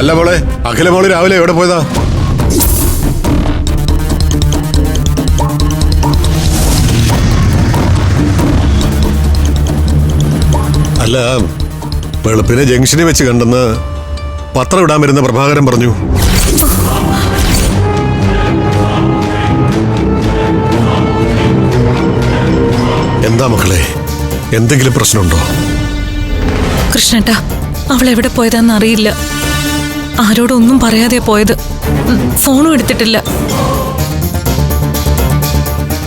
അല്ല മോളെ, അഖില മോള് രാവിലെ എവിടെ പോയതാ? അല്ല, വെളുപ്പിനെ ജംഗ്ഷനിൽ വെച്ച് കണ്ടെന്ന് പത്രം ഇടാൻ വരുന്ന പ്രഭാകരൻ പറഞ്ഞു. എന്താ മക്കളെ, എന്തെങ്കിലും പ്രശ്നമുണ്ടോ? കൃഷ്ണേട്ടാ, അവൾ എവിടെ പോയതാന്ന് അറിയില്ല. ആരോടൊന്നും പറയാതെ പോയത്. ഫോണും എടുത്തിട്ടില്ല.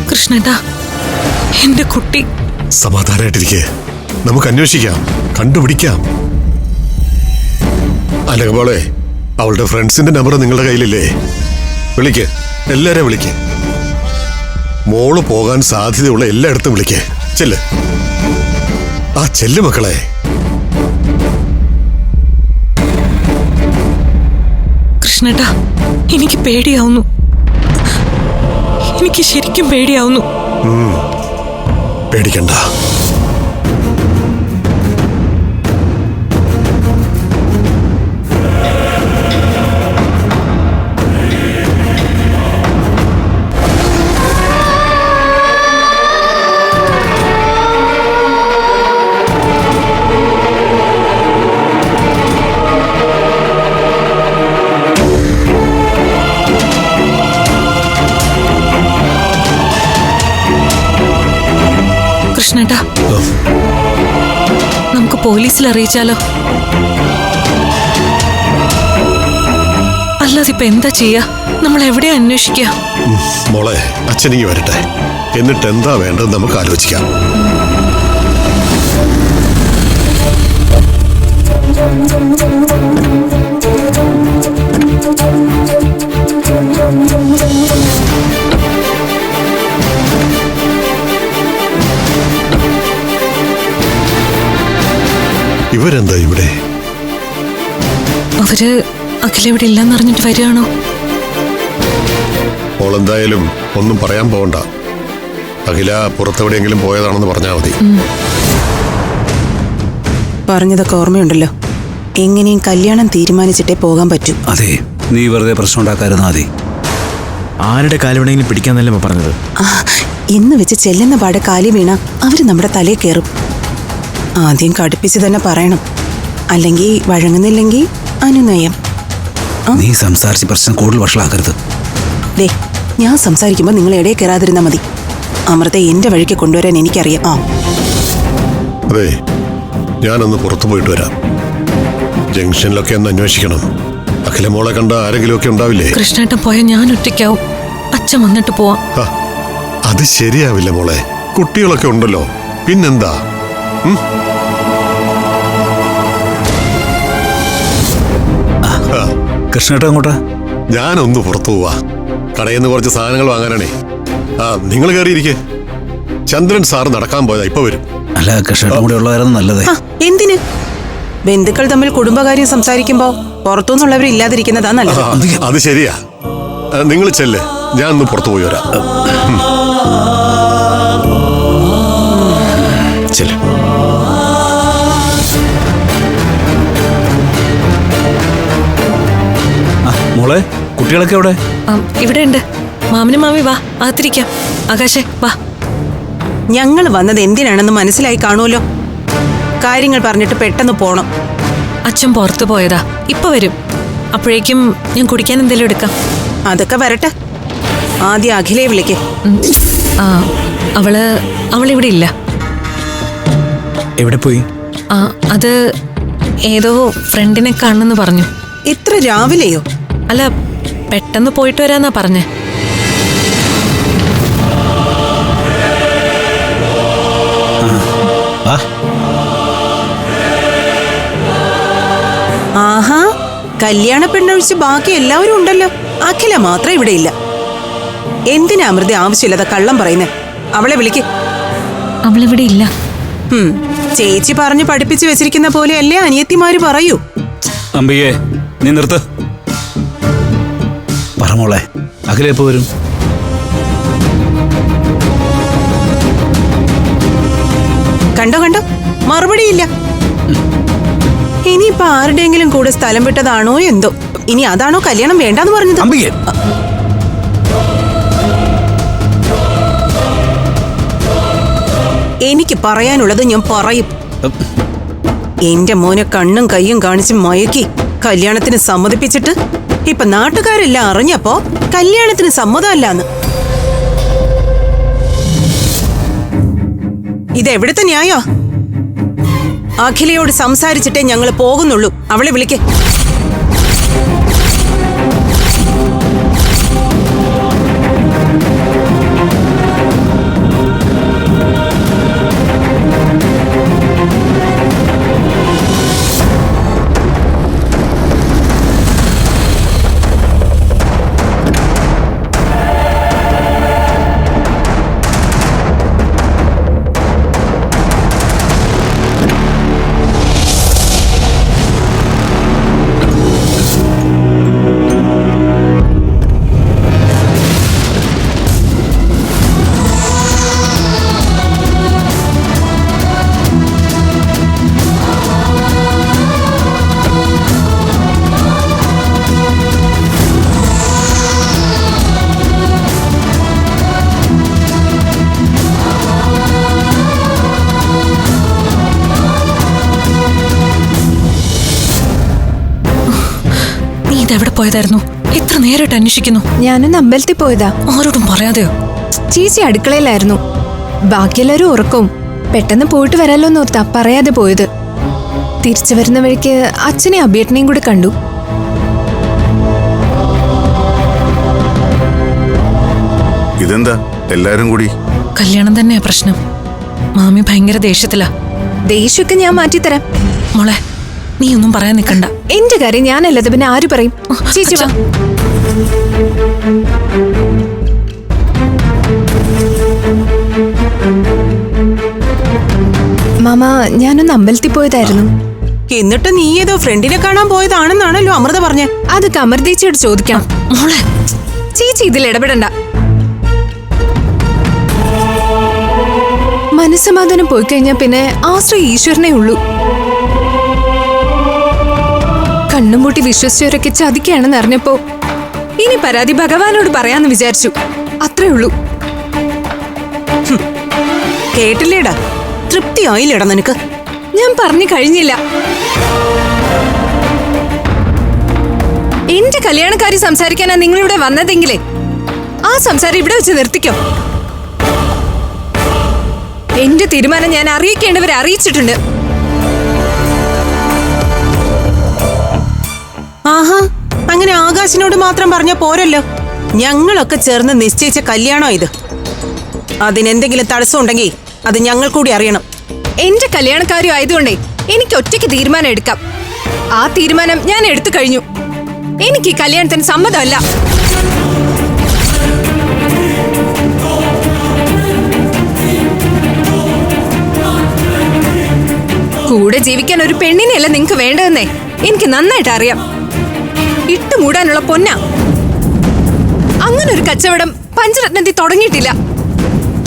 കൃഷ്ണേട്ടാ, എന്റെ കുട്ടി. സമാധാനായിട്ടിരിക്കെ, നമുക്ക് അന്വേഷിക്കാം, കണ്ടുപിടിക്കാം. അല്ല മോളെ, അവളുടെ ഫ്രണ്ട്സിന്റെ നമ്പർ നിങ്ങളുടെ കയ്യിലില്ലേ? വിളിക്ക്, എല്ലാരെയും വിളിക്ക്. മോള് പോകാൻ സാധ്യതയുള്ള എല്ലായിടത്തും വിളിക്ക്. ചെല്ല്, ആ ചെല്ല് മക്കളെ. കൃഷ്ണേട്ടാ, എനിക്ക് പേടിയാവുന്നു. എനിക്ക് ശരിക്കും പേടിയാവുന്നു. പേടിക്കണ്ട. കൃഷ്ണേട്ടാ, നമുക്ക് പോലീസിൽ അറിയിച്ചാലോ? അല്ലാതെ ഇപ്പൊ എന്താ ചെയ്യാ? നമ്മൾ എവിടെയാ അന്വേഷിക്കുക? മോളെ, അച്ഛനിങ്ങി വരട്ടെ, എന്നിട്ട് എന്താ വേണ്ടത് നമുക്ക് ആലോചിക്കാം. ഇവരെന്താ ഇവിടെ? അവര് അഖില ഇവിടെ ഇല്ലെന്ന് അറിഞ്ഞിട്ട് വരികയാണോ? മോളെന്തായാലും ഒന്നും പറയാൻ പോകണ്ട. അഖില പുറത്തെവിടെയെങ്കിലും പോയതാണെന്ന് പറഞ്ഞാൽ മതി. പറഞ്ഞതൊക്കെ ഓർമ്മയുണ്ടല്ലോ. എങ്ങനെയും കല്യാണം തീരുമാനിച്ചിട്ടേ പോകാൻ പറ്റൂ. അതെ, നീ വെറുതെ പ്രശ്നം ഉണ്ടാക്കാരുന്ന മതി. ആരുടെ കാലുവേണമെങ്കിലും പിടിക്കാന്നല്ലേ പറഞ്ഞത്? ഇന്ന് വെച്ച് ചെല്ലുന്ന പാടെ കാലി വീണ അവര് നമ്മുടെ തലയിൽ കയറും. ആദ്യം കടുപ്പിച്ച് തന്നെ പറയണം. അല്ലെങ്കിൽ വഴങ്ങുന്നില്ലെങ്കിൽ അനുനയം. നീ സംസാരിച്ച് പ്രശ്നം കൂടുതൽ വഷളാക്കരുത്. ദേ, ഞാൻ സംസാരിക്കുമ്പോൾ നിങ്ങൾ ഇടയിൽ കയറാതിരുന്നാൽ മതി. അമൃത എന്റെ വഴിക്ക് കൊണ്ടുവരാൻ എനിക്കറിയാം. അതെ, ഞാനൊന്ന് പുറത്തു പോയിട്ട് വരാം. ജംഗ്ഷനിലൊക്കെ ഒന്ന് അന്വേഷിക്കണം. അഖില മോളെ കണ്ട ആരെങ്കിലും ഒക്കെ ഉണ്ടാവില്ലേ? കൃഷ്ണേട്ടൻ പോയാൽ ഞാൻ ഒറ്റയ്ക്കാവും. അച്ഛൻ വന്നിട്ട് പോവാം. അത് ശരിയാവില്ല മോളെ, കുട്ടികളൊക്കെ ഉണ്ടല്ലോ, പിന്നെന്താ? കൃഷ്ണേട്ട അങ്ങോട്ടാ? ഞാനൊന്ന് പുറത്തു പോവാ. കടയിൽ നിന്ന് കുറച്ച് സാധനങ്ങൾ വാങ്ങാനാണേ. നിങ്ങൾ കയറിയിരിക്കെ. ചന്ദ്രൻ സാറ് നടക്കാൻ പോയതാ, ഇപ്പൊ വരും. അല്ല, കൃഷ്ണേട്ടൻ കൂടെ ഉള്ളതായിരുന്നു നല്ലതേ. എന്തിന്? ബന്ധുക്കൾ തമ്മിൽ കുടുംബകാര്യം സംസാരിക്കുമ്പോ പുറത്തുനിന്നുള്ളവർ ഇല്ലാതിരിക്കുന്നതാ നല്ലത്. അത് ശരിയാ. നിങ്ങൾ ചെല്ല്, ഞാൻ ഒന്ന് പുറത്തു പോയി വരാം. ചെല്ല്. മോളെ, കുട്ടികളൊക്കെ എവിടെ? ഇവിടെ ഉണ്ട്. മാമനും മാമി വാ, അകത്തിരിക്കാം. ആകാശേ വാ. ഞങ്ങൾ വന്നത് എന്തിനാണെന്ന് മനസ്സിലായി കാണുമല്ലോ. കാര്യങ്ങൾ പറഞ്ഞിട്ട് പെട്ടെന്ന് പോണം. അച്ഛൻ പുറത്തു പോയതാ, ഇപ്പൊ വരും. അപ്പോഴേക്കും ഞാൻ കുടിക്കാൻ എന്തെങ്കിലും എടുക്കാം. അതൊക്കെ വരട്ടെ. ആദ്യം അഖിലയെ വിളിക്കേ. അവളിവിടെ ഇല്ല. എവിടെ പോയി? അത് ഏതോ ഫ്രണ്ടിനെ കാണുന്നെന്ന് പറഞ്ഞു. ഇത്ര രാവിലെയോ? അല്ല, പെട്ടെന്ന് പോയിട്ട് വരാന്നാ പറഞ്ഞേ. ആഹാ, കല്യാണ പെണ്ണൊഴിച്ച് ബാക്കി എല്ലാവരും ഉണ്ടല്ലോ. അഖില മാത്രം ഇവിടെ ഇല്ല. എന്തിനാ അമൃത ആവശ്യമില്ലാതെ കള്ളം പറയുന്നേ? അവളെ വിളിക്ക്. അവളിവിടെ ഇല്ല. ചേച്ചി പറഞ്ഞു പഠിപ്പിച്ചു വെച്ചിരിക്കുന്ന പോലെയല്ലേ അനിയത്തിമാര് പറയൂ. അമ്പിയേ, നീ നിർത്ത്. പറ മോളെ, അഖില എപ്പോ വരും? കണ്ടോ കണ്ടോ, മറുപടിയില്ല. ഇനിയിപ്പൊ ആരുടെയെങ്കിലും കൂടെ സ്ഥലം വിട്ടതാണോ എന്തോ. ഇനി അതാണോ കല്യാണം വേണ്ടാന്ന് പറഞ്ഞത്? അമ്പികെ, എനിക്ക് പറയാനുള്ളത് ഞാൻ പറയും. എന്റെ മോനെ കണ്ണും കയ്യും കാണിച്ച് മയക്കി കല്യാണത്തിന് സമ്മതിപ്പിച്ചിട്ട് ഇപ്പൊ നാട്ടുകാരെല്ലാം അറിഞ്ഞപ്പോ കല്യാണത്തിന് സമ്മതമല്ലാന്ന്. ഇതെവിടുത്തെ ന്യായോ? അഖിലയോട് സംസാരിച്ചിട്ടേ ഞങ്ങൾ പോകുന്നുള്ളൂ. അവളെ വിളിക്കേ. എവിടെ പോയതായിരുന്നു? എത്ര നേരിട്ട് അന്വേഷിക്കുന്നു. ഞാനൊന്ന് അമ്പലത്തിൽ പോയതാ. ആരോടും പറയാതെയോ? ചേച്ചി അടുക്കളയിലായിരുന്നു. ബാക്കിയെല്ലാരും ഉറക്കവും. പെട്ടെന്ന് പോയിട്ട് വരാലോ എന്നോർത്താ പറയാതെ പോയത്. തിരിച്ചു വരുന്ന വഴിക്ക് അച്ഛനെ അഭിയേട്ടനെയും കൂടി കണ്ടു. ഇതെന്താ എല്ലാരും കൂടി? കല്യാണം തന്നെയാ പ്രശ്നം. മാമി ഭയങ്കര ദേഷ്യത്തിലാ. ദേഷ്യമൊക്കെ ഞാൻ മാറ്റിത്തരാം. മോളെ, നീ ഒന്നും പറയാൻ നിൽക്കണ്ട. എന്റെ കാര്യം ഞാനല്ലത് പിന്നെ ആര് പറയും? ചേച്ചി വാ. മാമ, ഞാനൊന്ന് അമ്പലത്തിൽ പോയതായിരുന്നു. എന്നിട്ട് നീ ഏതോ ഫ്രണ്ടിനെ കാണാൻ പോയതാണെന്നാണല്ലോ അമൃത പറഞ്ഞേ. അത് അമൃതേച്ചിയോട് ചോദിക്കാം. മോളെ, ചേച്ചി ഇതിൽ ഇടപെടണ്ട. മനസ്സമാധാനം പോയി കഴിഞ്ഞാൽ പിന്നെ ആശ്രയം ഈശ്വരനേ ഉള്ളൂ. കണ്ണും പൂട്ടി വിശ്വസിച്ചവരൊക്കെ ചതിക്കുകയാണെന്ന് അറിഞ്ഞപ്പോ ഇനി പരാതി ഭഗവാനോട് പറയാന്ന് വിചാരിച്ചു. അത്രേ ഉള്ളൂ. കേട്ടില്ലേടാ? തൃപ്തിയായില്ലേടാ നിനക്ക്? ഞാൻ പറഞ്ഞു കഴിഞ്ഞില്ല. എന്റെ കല്യാണക്കാരി സംസാരിക്കാനാ നിങ്ങളിവിടെ വന്നതെങ്കിലേ ആ സംസാരം ഇവിടെ വെച്ച് നിർത്തിക്കോ. എന്റെ തീരുമാനം ഞാൻ അറിയിക്കേണ്ടവരെ അറിയിച്ചിട്ടുണ്ട്. ആഹാ, അങ്ങനെ ആകാശിനോട് മാത്രം പറഞ്ഞ പോരല്ലോ. ഞങ്ങളൊക്കെ ചേർന്ന് നിശ്ചയിച്ച കല്യാണം ഇത്. അതിനെന്തെങ്കിലും തടസ്സം ഉണ്ടെങ്കിൽ അത് ഞങ്ങൾ കൂടി അറിയണം. എന്റെ കല്യാണക്കാരും ആയതുകൊണ്ടേ എനിക്ക് ഒറ്റയ്ക്ക് തീരുമാനം എടുക്കാം. ആ തീരുമാനം ഞാൻ എടുത്തു കഴിഞ്ഞു. എനിക്ക് കല്യാണത്തിന് സമ്മതമല്ല. കൂടെ ജീവിക്കാൻ ഒരു പെണ്ണിനെയല്ല നിങ്ങക്ക് വേണ്ടതെന്നേ എനിക്ക് നന്നായിട്ട് അറിയാം. ഇട്ടുമൂടാനുള്ള പൊന്ന. അങ്ങനെ ഒരു കച്ചവടം പഞ്ചരത്നത്തിൽ തുടങ്ങിയിട്ടില്ല.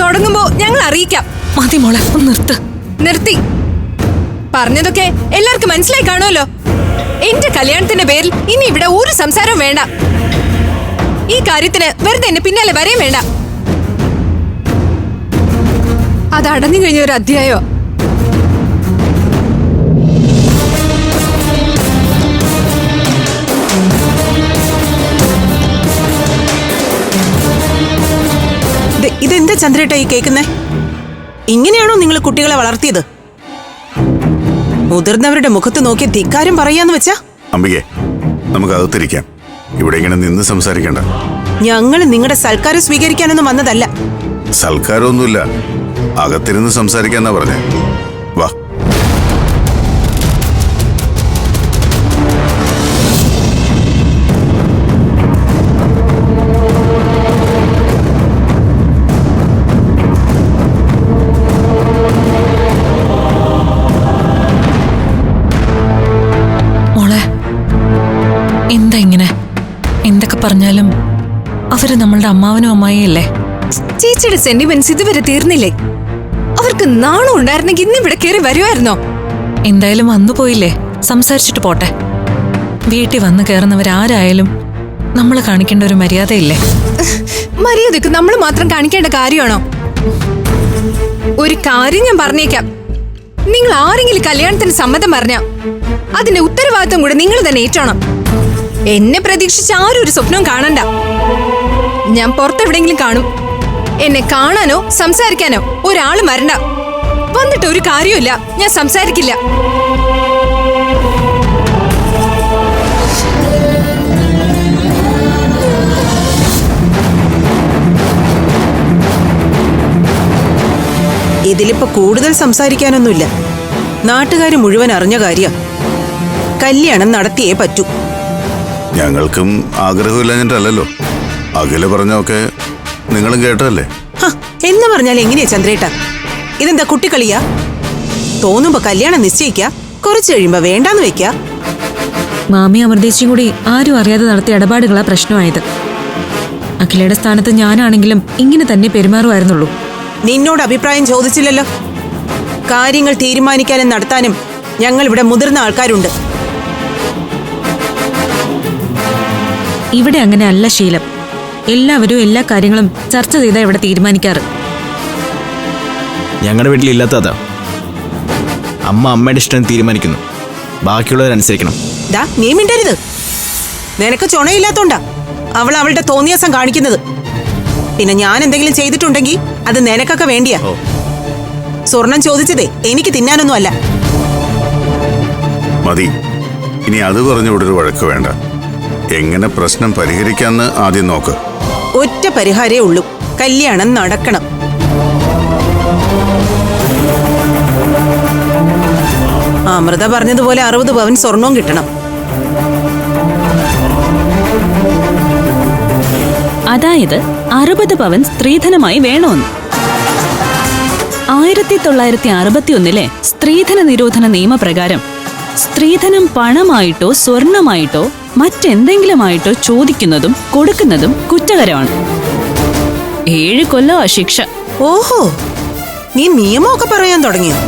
തുടങ്ങുമ്പോ ഞങ്ങൾ അറിയിക്കാം. മതി മോളെ, ഒന്ന് നിർത്ത്. നിർത്തി. പറഞ്ഞതൊക്കെ എല്ലാവർക്കും മനസ്സിലായി കാണുമല്ലോ. എന്റെ കല്യാണത്തിന്റെ പേരിൽ ഇനി ഇവിടെ ഒരു സംസാരവും വേണ്ട. ഈ കാര്യത്തിന് വെറുതെ എന്നെ പിന്നാലെ വരെയും വേണ്ട. അത് അടഞ്ഞു കഴിഞ്ഞ ഒരു അധ്യായോ. ഇതെന്താ ചന്ദ്രേട്ട ഈ കേൾക്കുന്നേ? ഇങ്ങനെയാണോ നിങ്ങൾ കുട്ടികളെ വളർത്തിയത്? മുതിർന്നവരുടെ മുഖത്ത് നോക്കി ധിക്കാരം പറയാന്ന് വെച്ചാ? അമ്പികെ, നമുക്ക് അകത്തിരിക്കാം. ഇവിടെ ഇങ്ങനെ നിന്ന് സംസാരിക്കണ്ട. ഞങ്ങൾ നിങ്ങളുടെ സൽക്കാരം സ്വീകരിക്കാനൊന്നും വന്നതല്ല. സൽക്കാരമൊന്നുമില്ല, അകത്തിരുന്ന് സംസാരിക്കാന്നാ പറഞ്ഞേ. വാ. എന്താ ഇങ്ങനെ? എന്തൊക്കെ പറഞ്ഞാലും അവര് നമ്മളുടെ അമ്മാവനും അമ്മായിയല്ലേ. ചേച്ചിയുടെ സെന്റിമെന്റ്സ് ഇതുവരെ തീർന്നില്ലേ? അവർക്ക് നാണം ഉണ്ടായിരുന്നെങ്കിൽ ഇന്ന് ഇവിടെ കയറി വരുമായിരുന്നോ? എന്തായാലും വന്നു പോയില്ലേ, സംസാരിച്ചിട്ട് പോട്ടെ. വീട്ടിൽ വന്ന് കയറുന്നവരാരായാലും നമ്മൾ കാണിക്കേണ്ട ഒരു മര്യാദയില്ലേ? മര്യാദക്ക് നമ്മൾ മാത്രം കാണിക്കേണ്ട കാര്യമാണോ? ഒരു കാര്യം ഞാൻ പറഞ്ഞേക്കാം, നിങ്ങൾ ആരെങ്കിലും കല്യാണത്തിന് സമ്മതം പറഞ്ഞ അതിന്റെ ഉത്തരവാദിത്വം കൂടെ നിങ്ങൾ തന്നെ ഏറ്റണം. എന്നെ പ്രതീക്ഷിച്ച് ആരും ഒരു സ്വപ്നവും കാണണ്ട. ഞാൻ പുറത്തെവിടെങ്കിലും കാണും. എന്നെ കാണാനോ സംസാരിക്കാനോ ഒരാളും വരണ്ട. വന്നിട്ട് ഒരു കാര്യമില്ല, ഞാൻ സംസാരിക്കില്ല. ഇതിലിപ്പോ കൂടുതൽ സംസാരിക്കാനൊന്നുമില്ല. നാട്ടുകാർ മുഴുവൻ അറിഞ്ഞ കാര്യ. കല്യാണം നടത്തിയേ പറ്റൂ. ഞങ്ങൾക്കും ആഗ്രഹമില്ലാഞ്ഞിട്ടല്ലോ. അഖില പറഞ്ഞൊക്കെ നിങ്ങളും കേട്ടതല്ലേ? എന്ന് പറഞ്ഞാൽ എങ്ങനെയാ ചന്ദ്രേട്ട? ഇതെന്താ കുട്ടിക്കളിയാ? തോന്നുമ്പോ കല്യാണം നിശ്ചയിക്ക, കുറച്ചു കഴിയുമ്പോ വേണ്ടാന്ന് വെക്ക. മാമി അമൃതേച്ചിയും കൂടി ആരും അറിയാതെ നടത്തിയ ഇടപാടുകളാ പ്രശ്നമായത്. അഖിലയുടെ സ്ഥാനത്ത് ഞാനാണെങ്കിലും ഇങ്ങനെ തന്നെ പെരുമാറുമായിരുന്നുള്ളൂ. നിന്നോട് അഭിപ്രായം ചോദിച്ചില്ലല്ലോ. കാര്യങ്ങൾ തീരുമാനിക്കാനും നടത്താനും ഞങ്ങൾ ഇവിടെ മുതിർന്ന ആൾക്കാരുണ്ട്. ഇവിടെ അങ്ങനെ അല്ല ശീലം. എല്ലാവരും എല്ലാ കാര്യങ്ങളും ചർച്ച ചെയ്താ ഇവിടെ തീരുമാനിക്കാറ്. ഞങ്ങളുടെ വീട്ടിലില്ലാത്തതാ. അമ്മ അമ്മയുടെ ഇഷ്ടം തീരുമാനിക്കുന്നു, ബാക്കിയുള്ളവരനുസരിക്കണം. നീ മിണ്ടരുത്. നിനക്ക് ചുണയില്ലാത്തോണ്ടാ അവൾ അവളുടെ തോന്നിയാസം കാണിക്കുന്നത്. പിന്നെ ഞാൻ എന്തെങ്കിലും ചെയ്തിട്ടുണ്ടെങ്കിൽ അത് നിനക്കൊക്കെ വേണ്ടിയാ. സ്വർണം ചോദിച്ചതേ എനിക്ക് തിന്നാനൊന്നും അല്ല. മതി, ഇനി അത് പറഞ്ഞുകൂടെ ഒരു വഴക്ക് വേണ്ട. എങ്ങനെ പ്രശ്നം പരിഹരിക്കാന്ന് ആദ്യം നോക്ക്. ഒറ്റ പരിഹാരേ ഉള്ളൂ, കല്യാണം നടക്കണം. അമൃത പറഞ്ഞതുപോലെ 60 പവൻ സ്വർണവും കിട്ടണം. അതായത് 60 പവൻ സ്ത്രീധനമായി വേണമെന്ന്. 1961 സ്ത്രീധന നിരോധന നിയമപ്രകാരം സ്ത്രീധനം പണമായിട്ടോ സ്വർണമായിട്ടോ മറ്റെന്തെങ്കിലുമായിട്ടോ ചോദിക്കുന്നതും കൊടുക്കുന്നതും കുറ്റകരമാണ്. 7 കൊല്ലമാ ശിക്ഷ. ഓഹോ, നീ നിയമമൊക്കെ പറയാൻ തുടങ്ങിയോ?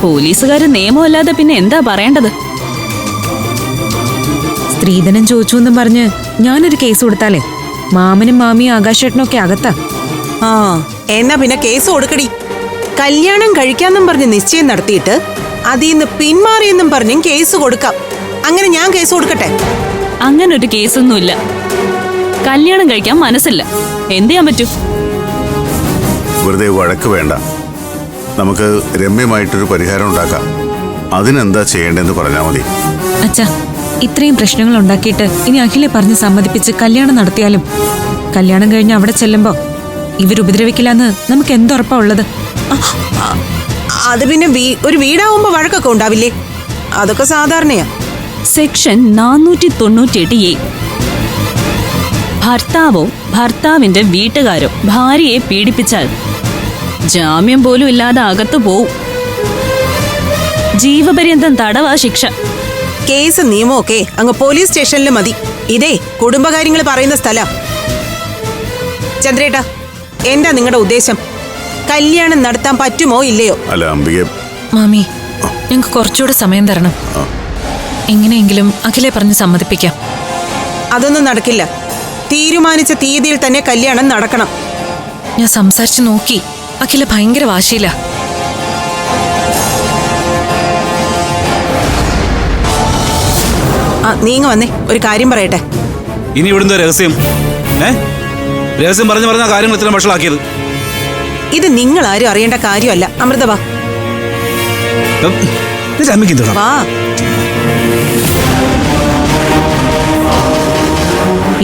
പോലീസുകാര് നിയമമല്ലാതെ പിന്നെ എന്താ പറയേണ്ടത്? സ്ത്രീധനം ചോദിച്ചു എന്നും പറഞ്ഞ് ഞാനൊരു കേസ് കൊടുത്താലേ മാമനും മാമിയും ആകാശേട്ടനൊക്കെ അകത്താ. എന്നാ പിന്നെ കേസ് കൊടുക്കടി. കല്യാണം കഴിക്കാന്നും പറഞ്ഞ് നിശ്ചയം നടത്തിയിട്ട് അതിന്ന് പിന്മാറിയെന്നും പറഞ്ഞും കേസ് കൊടുക്കാം. അങ്ങനെ ഞാൻ കേസ് കൊടുക്കട്ടെ? അങ്ങനെ ഒരു കേസൊന്നുമില്ല. കല്യാണം കഴിക്കാൻ മനസ്സില്ല, എന്ത് ചെയ്യാൻ പറ്റൂ? വെറുതെ വഴക്ക് വേണ്ട. നമുക്ക് രമ്യമായിട്ടൊരു പരിഹാരം ഉണ്ടാക്കാം. അതിനെന്താ ചെയ്യേണ്ടതെന്ന് പറഞ്ഞാൽ മതി. അച്ഛാ, ഇത്രയും പ്രശ്നങ്ങൾ ഉണ്ടാക്കിയിട്ട് ഇനി അഖിലെ പറഞ്ഞ് സമ്മതിപ്പിച്ച് കല്യാണം നടത്തിയാലും കല്യാണം കഴിഞ്ഞ് അവിടെ ചെല്ലുമ്പോ ഇവരുപദ്രവിക്കില്ലെന്ന് നമുക്ക് എന്തുറപ്പാ ഉള്ളത്? അത് പിന്നെ ഒരു വീടാവുമ്പോ വഴക്കൊക്കെ ഉണ്ടാവില്ലേ? അതൊക്കെ സാധാരണയാ. Section 498A. ഭർത്താവോ ഭർത്താവിന്റെ വീട്ടുകാരോ ഭാര്യയെ പീഡിപ്പിച്ചാൽ ജാമ്യം പോലും ഇല്ലാതെ അകത്തു പോവും. ജീവപര്യന്തം തടവാ ശിക്ഷ. കേസ് നിയമമൊക്കെ അങ്ങ് പോലീസ് സ്റ്റേഷനിൽ മതി. ഇതേ കുടുംബകാര്യങ്ങൾ പറയുന്ന സ്ഥല. ചന്ദ്രേട്ടാ, എന്താ നിങ്ങളുടെ ഉദ്ദേശം? കല്യാണം നടത്താൻ പറ്റുമോ ഇല്ലയോ? അല്ല അംബിക, മാമി, ഞങ്ങൾക്ക് കുറച്ചുകൂടെ സമയം തരണം. എങ്ങനെയെങ്കിലും അഖിലെ പറഞ്ഞ് സമ്മതിപ്പിക്കാം. അതൊന്നും നടക്കില്ല. തീരുമാനിച്ച തീയതിയിൽ തന്നെ കല്യാണം നടക്കണം. ഞാൻ സംസാരിച്ചു നോക്കി. അഖില ഭയങ്കര വാശിയില്ല. നീങ്ങ വന്നേ, ഒരു കാര്യം പറയട്ടെ. ഇനി ഇവിടുന്ന് രഹസ്യം രഹസ്യം പറഞ്ഞു പറഞ്ഞ കാര്യങ്ങൾ ഇത്ര വഷളാക്കിയത്. ഇത് നിങ്ങൾ ആരും അറിയേണ്ട കാര്യമല്ല. അമൃത വാ. വാ.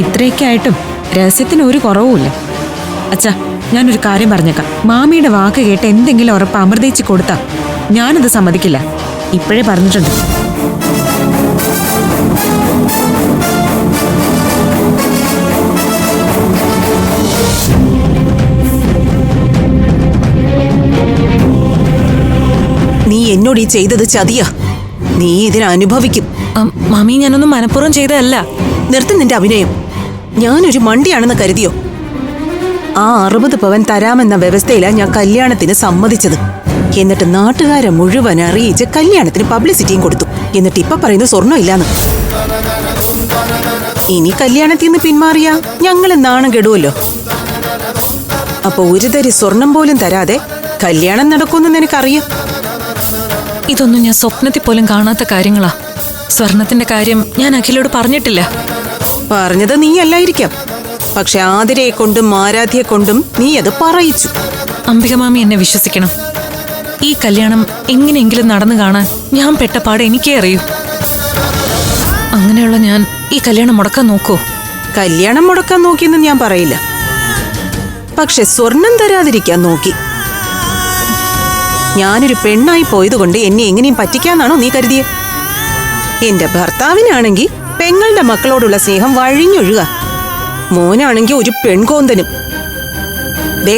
ഇത്രയൊക്കെ ആയിട്ടും രഹസ്യത്തിന് ഒരു കുറവുമില്ല. അച്ഛാ, ഞാനൊരു കാര്യം പറഞ്ഞേക്കാം. മാമിയുടെ വാക്ക് കേട്ട് എന്തെങ്കിലും ഉറപ്പ് അമൃതേച്ചി കൊടുത്താ ഞാനത് സമ്മതിക്കില്ല. ഇപ്പോഴേ പറഞ്ഞിട്ടുണ്ട്. നീ എന്നോട് ഈ ചെയ്തത് ചതിയാ. നീ ഇതിനെ അനുഭവിക്കും. മാമി, ഞാനൊന്നും മനഃപൂർവ്വം ചെയ്തതല്ല. നിർത്തി നിന്റെ അഭിനയം. ഞാനൊരു മണ്ടിയാണെന്ന് കരുതിയോ? ആ 60 പവൻ തരാമെന്ന വ്യവസ്ഥയിലാ ഞാൻ കല്യാണത്തിന് സമ്മതിച്ചത്. എന്നിട്ട് നാട്ടുകാരെ മുഴുവൻ അറിയിച്ച് കല്യാണത്തിന് പബ്ലിസിറ്റിയും കൊടുത്തു. എന്നിട്ട് ഇപ്പൊ പറയുന്നത് സ്വർണ്ണം ഇല്ലാന്ന്. ഇനി കല്യാണത്തിൽ നിന്ന് പിന്മാറിയാ ഞങ്ങള് നാണം കെടുവല്ലോ. അപ്പൊ ഒരു തരി സ്വർണം പോലും തരാതെ കല്യാണം നടക്കുമെന്ന് നിനക്കറിയാം. ഇതൊന്നും ഞാൻ സ്വപ്നത്തിൽ പോലും കാണാത്ത കാര്യങ്ങളാ. സ്വർണത്തിന്റെ കാര്യം ഞാൻ അഖിലോട് പറഞ്ഞിട്ടില്ല. പറഞ്ഞത് നീ അല്ലായിരിക്കാം, പക്ഷെ ആതിരയെ കൊണ്ടും ആരാധ്യയെ കൊണ്ടും നീ അത് പറയിച്ചു. അംബികമാമി എന്നെ വിശ്വസിക്കണം. ഈ കല്യാണം എങ്ങനെയെങ്കിലും നടന്നു കാണാൻ ഞാൻ പെട്ടപാട് എനിക്കേ അറിയൂ. അങ്ങനെയുള്ള ഞാൻ ഈ കല്യാണം മുടക്കാൻ നോക്കൂ? കല്യാണം മുടക്കാൻ നോക്കിയെന്ന് ഞാൻ പറയില്ല, പക്ഷെ സ്വർണം തരാതിരിക്കാൻ നോക്കി. ഞാനൊരു പെണ്ണായി പോയതുകൊണ്ട് എന്നെ എങ്ങനെയും പറ്റിക്കാന്നാണോ നീ കരുതിയെ? എന്റെ ഭർത്താവിനാണെങ്കിൽ പെങ്ങളുടെ മക്കളോടുള്ള സ്നേഹം വഴിഞ്ഞൊഴുക, മോനാണെങ്കിൽ ഒരു പെൺകോന്തനും. ദേ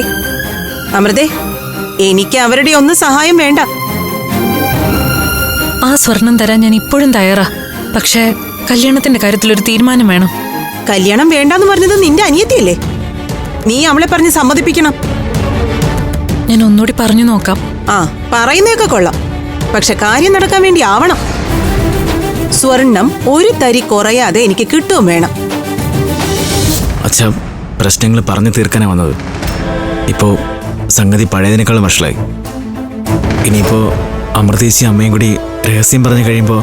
അമൃതേ, എനിക്ക് അവരുടെ ഒന്നും സഹായം വേണ്ട. ആ സ്വർണം തരാൻ ഞാൻ ഇപ്പോഴും തയ്യാറാ. പക്ഷേ കല്യാണത്തിന്റെ കാര്യത്തിൽ ഒരു തീരുമാനം വേണം. കല്യാണം വേണ്ടാന്ന് പറഞ്ഞത് നിന്റെ അനിയത്തിയല്ലേ? നീ അവളെ പറഞ്ഞ് സമ്മതിപ്പിക്കണം. ഞാൻ ഒന്നുകൂടി പറഞ്ഞു നോക്കാം. ആ, പറയുന്നതൊക്കെ കൊള്ളാം, പക്ഷെ കാര്യം നടക്കാൻ വേണ്ടി ആവണം. സ്വർണം ഒരു തരി കുറയാതെ എനിക്ക് കിട്ടുകയും വേണം. അച്ഛാ, പ്രശ്നങ്ങൾ പറഞ്ഞു തീർക്കാനാ വന്നത്. ഇപ്പോൾ സംഗതി പഴയതിനേക്കാളും വഷളായി. ഇനിയിപ്പോൾ അമൃതേശി അമ്മയും കൂടി രഹസ്യം പറഞ്ഞു കഴിയുമ്പോൾ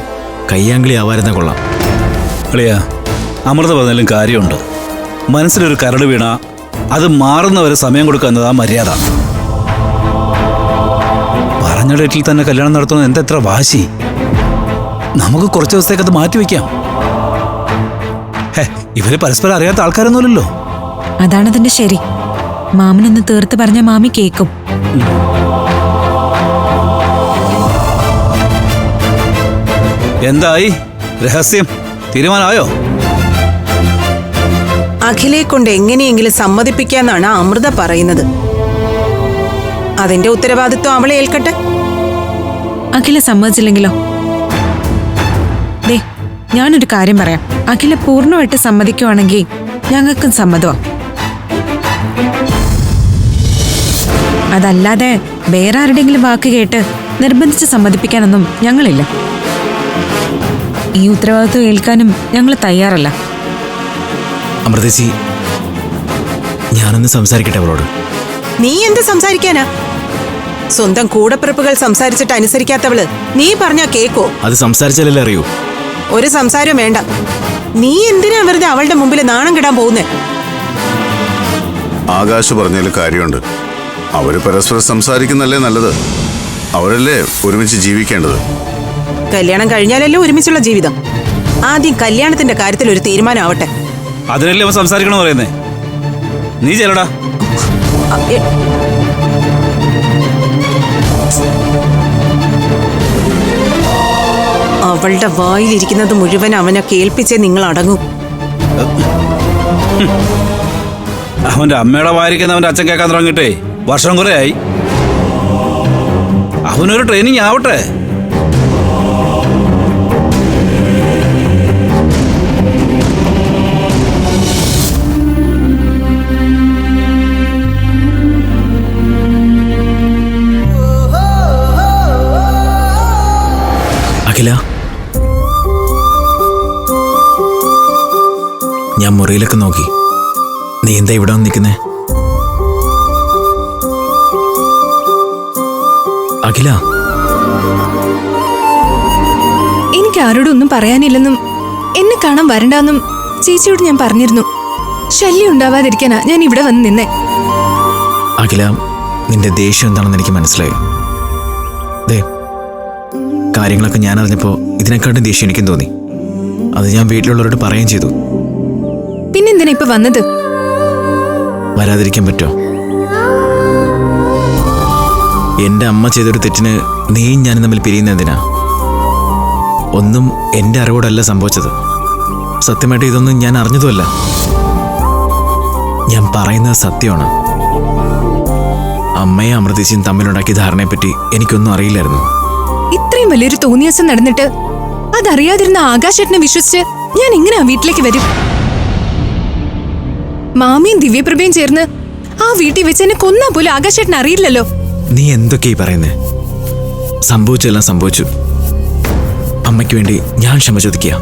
കയ്യാങ്കളി ആവാരുന്ന കൊള്ളാം. അളിയാ, അമൃത പറഞ്ഞാലും കാര്യമുണ്ട്. മനസ്സിലൊരു കരട് വീണ അത് മാറുന്നവരെ സമയം കൊടുക്കുക എന്നതാ മര്യാദ. പറഞ്ഞ ഡേറ്റിൽ തന്നെ കല്യാണം നടത്തുന്നത് എന്തെത്ര വാശി. നമുക്ക് കുറച്ച് ദിവസത്തേക്ക് അത് മാറ്റിവെക്കാം. ഇവര് പരസ്പരം അറിയാത്ത ആൾക്കാരൊന്നുമില്ലല്ലോ. അതാണതിന്റെ ശരി. മാമനൊന്ന് തീർത്ത് പറഞ്ഞ മാമി കേക്കും. എന്തായി രഹസ്യം? തീരുമാനമായോ? അഖിലെ കൊണ്ട് എങ്ങനെയെങ്കിലും സമ്മതിപ്പിക്കാന്നാണ് അമൃത പറയുന്നത്. അതിന്റെ ഉത്തരവാദിത്വം അവളെ ഏൽക്കട്ടെ. അഖില സമ്മതിച്ചില്ലെങ്കിലോ? ദേ, ഞാനൊരു കാര്യം പറയാം. അഖില പൂർണ്ണമായിട്ട് സമ്മതിക്കുവാണെങ്കിൽ ഞങ്ങൾക്കും സമ്മതമാ. അതല്ലാതെ വേറെ ആരുടെങ്കിലും വാക്ക് കേട്ട് നിർബന്ധിച്ച് സമ്മതിപ്പിക്കാനൊന്നും ഞങ്ങളില്ല. ഈ ഉത്തരവാദിത്വം ഏൽക്കാനും ഞങ്ങൾ തയ്യാറല്ല. അമൃതേശി, ഞാനൊന്ന് സംസാരിക്കട്ടെ അവളോട്. നീ എന്ത് സംസാരിക്കാനാ? സ്വന്തം കൂടപ്പിറപ്പുകൾ സംസാരിച്ചിട്ട് അനുസരിക്കാത്തവള് നീ പറഞ്ഞാ കേക്കോ? അത് സംസാരിച്ചാലല്ലേ അറിയൂ. ഒരു സംസാരം വേണ്ട. നീ എന്തിനാ വെറുതെ അവളുടെ മുമ്പിൽ നാണം കെടാൻ പോകുന്നേ? ആകാശ് പറഞ്ഞതിൽ കാര്യമുണ്ട്. അവര് പരസ്പരം സംസാരിക്കുന്നല്ലേ നല്ലത്. അവരല്ലേ ഒരുമിച്ച് ജീവിക്കേണ്ടത്. കല്യാണം കഴിഞ്ഞാലല്ലേ ഒരുമിച്ചുള്ള ജീവിതം. ആദ്യം കല്യാണത്തിന്റെ കാര്യത്തിൽ ഒരു തീരുമാനം ആവട്ടെ. അതിനല്ലേ അവൻ സംസാരിക്കണമെന്ന് പറയുന്നേ. നീ ചെല്ലടാ. അവളുടെ വായിലിരിക്കുന്നത് മുഴുവൻ അവനെ കേൾപ്പിച്ചേ നിങ്ങൾ അടങ്ങൂ. അവന്റെ അമ്മയുടെ വായിരിക്കുന്ന അവന്റെ അച്ഛൻ കേൾക്കാൻ തുടങ്ങിയിട്ടേ വർഷം കുറെ ആയി. അവനൊരു ട്രെയിനിങ് ആവട്ടെ. അഖില, ഞാൻ മുറിയിലൊക്കെ നോക്കി. നീ എന്താ ഇവിടെ വന്ന് നിൽക്കുന്നേ? അഖില, എനിക്ക് ആരോടും ഒന്നും പറയാനില്ലെന്നും എന്നെ കാണാൻ വരണ്ടെന്നും ചേച്ചിയോട് ഞാൻ പറഞ്ഞിരുന്നു. ശല്യം ഉണ്ടാവാതിരിക്കാനാ ഞാൻ ഇവിടെ വന്ന് നിന്നേ. അഖില, നിന്റെ ദേഷ്യം എന്താണെന്ന് എനിക്ക് മനസ്സിലായി. ദേ, കാര്യങ്ങളൊക്കെ ഞാൻ അറിഞ്ഞപ്പോൾ ഇതിനെക്കാട്ടും ദേഷ്യം എനിക്കും തോന്നി. അത് ഞാൻ വീട്ടിലുള്ളവരോട് പറയുകയും ചെയ്തു. പിന്നെന്തിനാ ഇപ്പൊ വന്നത്? വരാതിരിക്കാൻ പറ്റുമോ? എൻ്റെ അമ്മ ചെയ്തൊരു തെറ്റിന് നീയും ഞാനും തമ്മിൽ പിരിയുന്നതിനാ. ഒന്നും എൻ്റെ അറിവോടല്ല സംഭവിച്ചത്. സത്യമായിട്ട് ഇതൊന്നും ഞാൻ അറിഞ്ഞതുമല്ല. ഞാൻ പറയുന്നത് സത്യമാണ്. അമ്മയും അമൃതേശിയും തമ്മിലുണ്ടാക്കിയ ധാരണയെപ്പറ്റി എനിക്കൊന്നും അറിയില്ലായിരുന്നു. ഇത്രയും വലിയൊരു തോന്നിയാസം നടന്നിട്ട് അതറിയാതിരുന്ന ആകാശേട്ടനെ വിശ്വസിച്ച് ഞാൻ എങ്ങനെ ആ വീട്ടിലേക്ക് വരും? മാമിയും ദിവ്യപ്രഭയും ചേർന്ന് ആ വീട്ടിൽ വെച്ച് എന്നെ കൊന്നാ പോലും ആകാശേട്ടൻ അറിയില്ലല്ലോ. നീ എന്തൊക്കെയായി പറയുന്നേ? സംഭവിച്ചെല്ലാം സംഭവിച്ചു. അമ്മയ്ക്ക് വേണ്ടി ഞാൻ ക്ഷമ ചോദിക്കുക.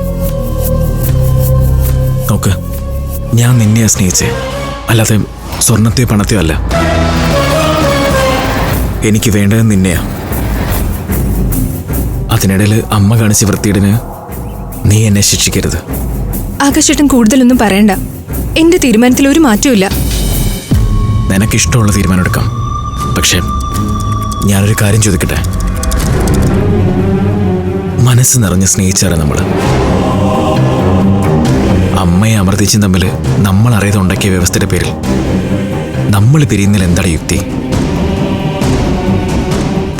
നോക്ക്, ഞാൻ നിന്നെയാ സ്നേഹിച്ചേ, അല്ലാതെ സ്വർണത്തെയോ പണത്തെയോ അല്ല. എനിക്ക് വേണ്ടത് നിന്നെയാ. അതിനിടയിൽ അമ്മ കാണിച്ച വൃത്തിയിടിന് നീ എന്നെ ശിക്ഷിക്കരുത്. ആകാശേട്ടൻ കൂടുതലൊന്നും പറയണ്ട. എന്റെ തീരുമാനത്തിൽ ഒരു മാറ്റവും ഇല്ല. നിനക്കിഷ്ടമുള്ള തീരുമാനം എടുക്കാം. പക്ഷെ ഞാനൊരു കാര്യം ചോദിക്കട്ടെ. മനസ്സ് നിറഞ്ഞ് സ്നേഹിച്ചാണ് നമ്മൾ. അമ്മയെ അമർത്തിച്ചും തമ്മിൽ നമ്മൾ അറിയാതെ ഉണ്ടാക്കിയ വ്യവസ്ഥയുടെ പേരിൽ നമ്മൾ പിരിയുന്നതിൽ എന്താണ് യുക്തി?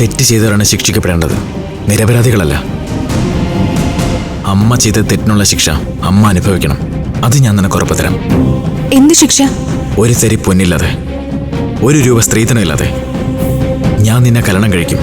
തെറ്റ് ചെയ്തവരാണ് ശിക്ഷിക്കപ്പെടേണ്ടത്, നിരപരാധികളല്ല. അമ്മ ചെയ്ത തെറ്റിനുള്ള ശിക്ഷ അമ്മ അനുഭവിക്കണം. അത് ഞാൻ നിനക്ക് ഉറപ്പ് തരാം. എന്ത് ശിക്ഷ? ഒരു തരി പൊന്നില്ലാതെ, 1 രൂപ സ്ത്രീധനമില്ലാതെ ഞാൻ നിന്നെ കല്യാണം കഴിക്കും.